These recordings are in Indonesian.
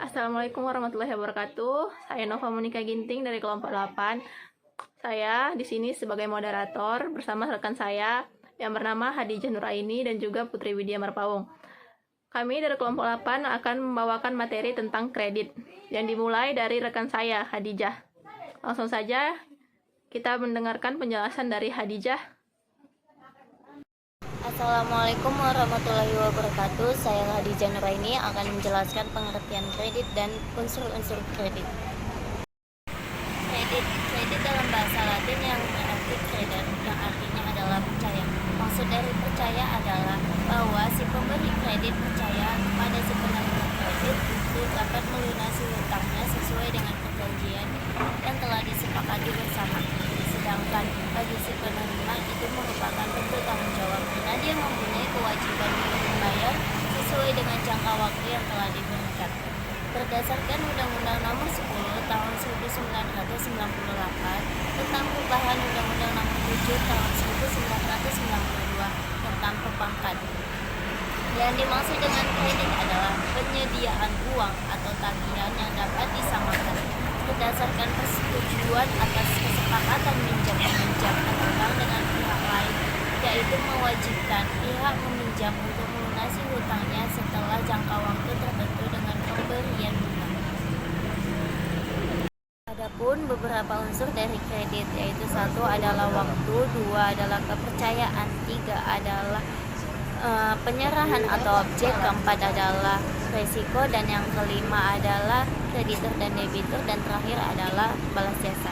Assalamualaikum warahmatullahi wabarakatuh. Saya Nova Monika Ginting dari kelompok 8. Saya di sini sebagai moderator bersama rekan saya yang bernama Hadijah Nuraini dan juga Putri Widya Marpaung. Kami dari kelompok 8 akan membawakan materi tentang kredit yang dimulai dari rekan saya, Hadijah. Langsung saja kita mendengarkan penjelasan dari Hadijah. Assalamualaikum warahmatullahi wabarakatuh. Saya Hadijah Nuraini akan menjelaskan pengertian kredit dan unsur-unsur kredit. Kredit dalam bahasa Latin yang berarti creder, yang artinya adalah percaya. Maksud dari percaya adalah bahwa si pemberi kredit percaya kepada si penerima kredit dapat melunasi hutangnya sesuai dengan perjanjian yang telah disepakati bersama. Sedangkan bagi si penerima itu merupakan bentuk tanggung jawab karena dia mempunyai kewajiban untuk membayar sesuai dengan jangka waktu yang telah diberikan. Berdasarkan Undang-Undang Nomor 10 Tahun 1998 tentang perubahan Undang-Undang Nomor 7 Tahun 1992 tentang perbankan. Yang dimaksud dengan kredit adalah penyediaan uang atau tagihan yang dapat disamakan berdasarkan persetujuan atas kesepakatan minjam-meminjam utang dengan pihak lain, yaitu mewajibkan pihak meminjam untuk melunasi hutangnya setelah jangka waktu tertentu dengan pemberian bunga. Adapun beberapa unsur dari kredit, yaitu 1 adalah waktu, 2 adalah kepercayaan, 3 adalah penyerahan atau objek, keempat adalah resiko, dan yang kelima adalah kreditur dan debitur, dan terakhir adalah balas jasa.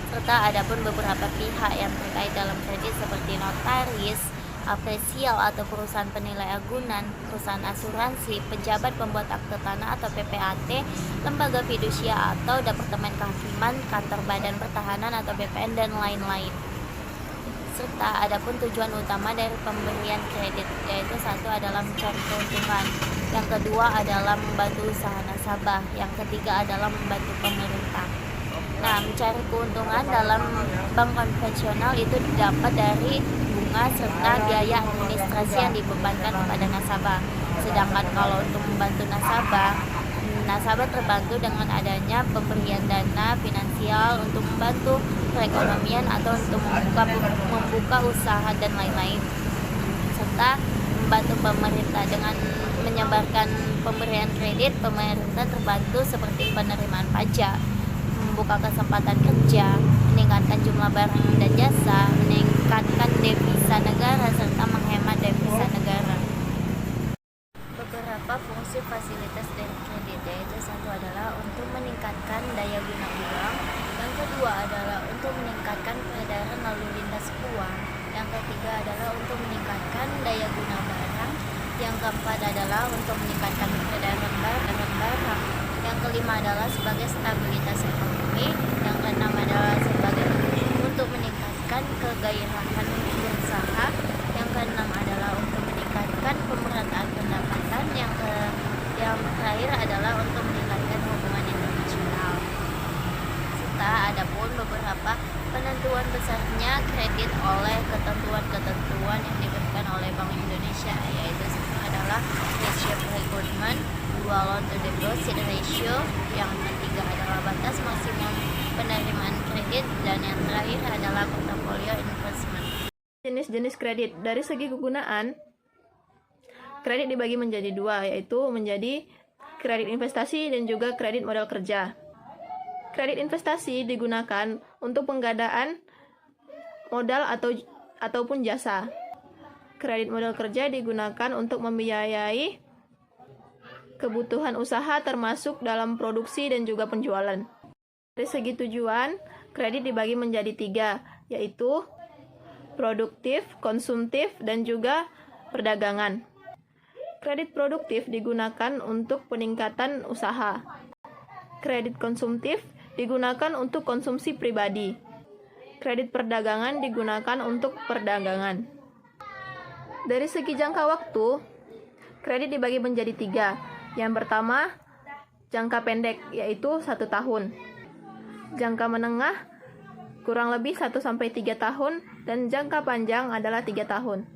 Serta adapun beberapa pihak yang terkait dalam kredit seperti notaris, apresial atau perusahaan penilai agunan, perusahaan asuransi, pejabat pembuat akte tanah atau PPAT, lembaga fidusia atau departemen kehakiman, kantor badan pertahanan atau BPN, dan lain-lain. Serta adapun tujuan utama dari pemberian kredit, yaitu 1 adalah mencari keuntungan, yang kedua adalah membantu usaha nasabah, yang ketiga adalah membantu pemerintah. Nah, mencari keuntungan dalam bank konvensional itu didapat dari bunga serta biaya administrasi yang dibebankan kepada nasabah. Sedangkan kalau untuk membantu nasabah terbantu dengan adanya pemberian dana finansial untuk membantu perekonomian atau untuk membuka usaha dan lain-lain. Serta membantu pemerintah dengan menyebarkan pemberian kredit, pemerintah terbantu seperti penerimaan pajak, membuka kesempatan kerja, meningkatkan jumlah barang dan jasa, meningkatkan devisa negara, serta menghemat devisa negara. Beberapa fungsi fasilitas dari kredit, yaitu 1 adalah untuk meningkatkan daya guna uang, yang kedua adalah untuk meningkatkan peredaran lalu lintas uang, yang ketiga adalah untuk meningkatkan daya guna barang, yang keempat adalah untuk meningkatkan peredaran barang, yang kelima adalah sebagai stabilitas ekonomi, yang keenam adalah sebagai untuk meningkatkan kegairahan berusaha, yang keenam adalah untuk meningkatkan pemerataan pendapatan, yang terakhir adalah untuk meningkatkan hubungan internasional. Serta adapun beberapa penentuan besarnya kredit oleh ketentuan-ketentuan yang diberikan oleh Bank Indonesia, yaitu 1 adalah ratio requirement, 2 loan to deposit ratio, yang ketiga adalah batas maksimum penerimaan kredit, dan yang terakhir adalah portofolio investment. Jenis-jenis kredit dari segi kegunaan, kredit dibagi menjadi 2, yaitu menjadi kredit investasi dan juga kredit modal kerja. Kredit investasi digunakan untuk penggadaan modal ataupun jasa. Kredit modal kerja digunakan untuk membiayai kebutuhan usaha termasuk dalam produksi dan juga penjualan. Dari segi tujuan, kredit dibagi menjadi 3, yaitu produktif, konsumtif, dan juga perdagangan. Kredit produktif digunakan untuk peningkatan usaha. Kredit konsumtif digunakan untuk konsumsi pribadi. Kredit perdagangan digunakan untuk perdagangan. Dari segi jangka waktu, kredit dibagi menjadi 3. Yang pertama, jangka pendek, yaitu 1 tahun. Jangka menengah, kurang lebih 1-3 tahun, dan jangka panjang adalah 3 tahun.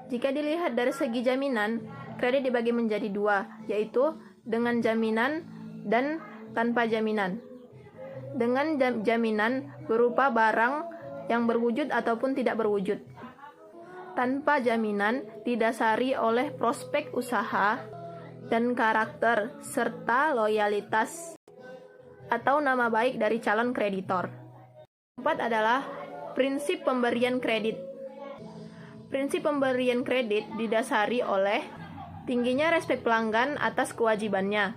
Jika dilihat dari segi jaminan, Kredit dibagi menjadi dua, yaitu dengan jaminan dan tanpa jaminan. Dengan jaminan berupa barang yang berwujud ataupun tidak berwujud. Tanpa jaminan didasari oleh prospek usaha dan karakter serta loyalitas atau nama baik dari calon kreditor. Keempat adalah prinsip pemberian kredit. Prinsip pemberian kredit didasari oleh tingginya respek pelanggan atas kewajibannya,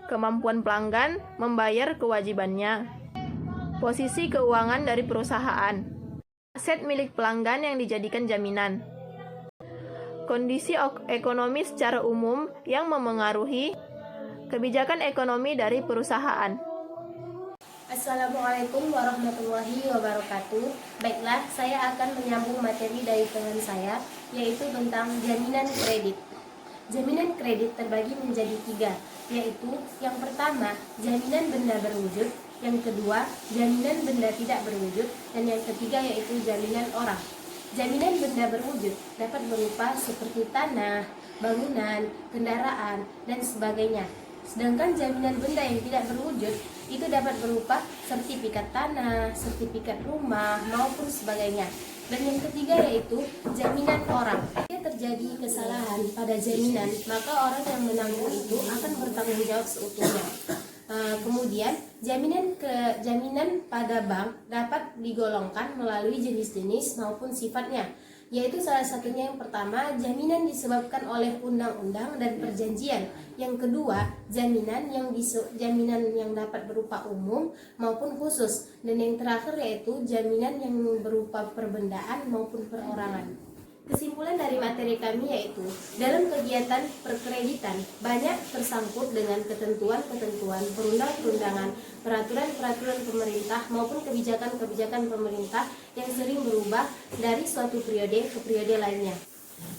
kemampuan pelanggan membayar kewajibannya, posisi keuangan dari perusahaan, aset milik pelanggan yang dijadikan jaminan, kondisi ekonomi secara umum yang memengaruhi kebijakan ekonomi dari perusahaan. Assalamualaikum warahmatullahi wabarakatuh. Baiklah, saya akan menyambung materi dari teman saya, yaitu tentang jaminan kredit. Jaminan kredit terbagi menjadi 3, yaitu yang pertama, jaminan benda berwujud, yang kedua, jaminan benda tidak berwujud, dan yang ketiga yaitu jaminan orang. Jaminan benda berwujud dapat berupa seperti tanah, bangunan, kendaraan, dan sebagainya. Sedangkan jaminan benda yang tidak berwujud itu dapat berupa sertifikat tanah, sertifikat rumah, maupun sebagainya. Dan yang ketiga yaitu jaminan orang. Jika terjadi kesalahan pada jaminan, maka orang yang menanggung itu akan bertanggung jawab seutuhnya. Kemudian jaminan pada bank dapat digolongkan melalui jenis-jenis maupun sifatnya, yaitu salah satunya yang pertama, jaminan disebabkan oleh undang-undang dan perjanjian. Yang kedua, jaminan yang dapat berupa umum maupun khusus, dan yang terakhir yaitu jaminan yang berupa perbendaan maupun perorangan. Kesimpulan dari materi kami yaitu, dalam kegiatan perkreditan banyak tersangkut dengan ketentuan-ketentuan, perundang-perundangan, peraturan-peraturan pemerintah maupun kebijakan-kebijakan pemerintah yang sering berubah dari suatu periode ke periode lainnya.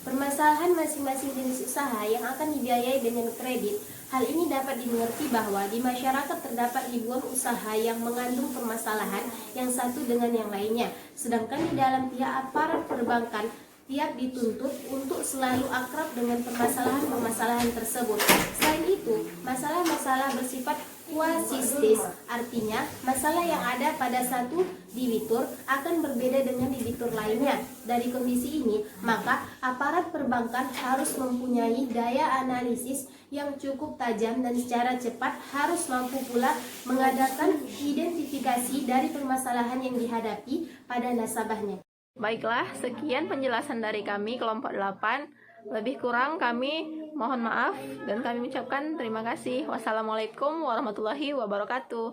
Permasalahan masing-masing jenis usaha yang akan dibiayai dengan kredit, hal ini dapat dimengerti bahwa di masyarakat terdapat ribuan usaha yang mengandung permasalahan yang satu dengan yang lainnya, sedangkan di dalam pihak aparat perbankan tiap dituntut untuk selalu akrab dengan permasalahan-permasalahan tersebut. Selain itu, masalah-masalah bersifat quasistis, artinya masalah yang ada pada satu debitur akan berbeda dengan debitur lainnya. Dari kondisi ini, maka aparat perbankan harus mempunyai daya analisis yang cukup tajam dan secara cepat harus mampu pula mengadakan identifikasi dari permasalahan yang dihadapi pada nasabahnya. Baiklah, sekian penjelasan dari kami kelompok 8. Lebih kurang kami mohon maaf dan kami ucapkan terima kasih. Wassalamualaikum warahmatullahi wabarakatuh.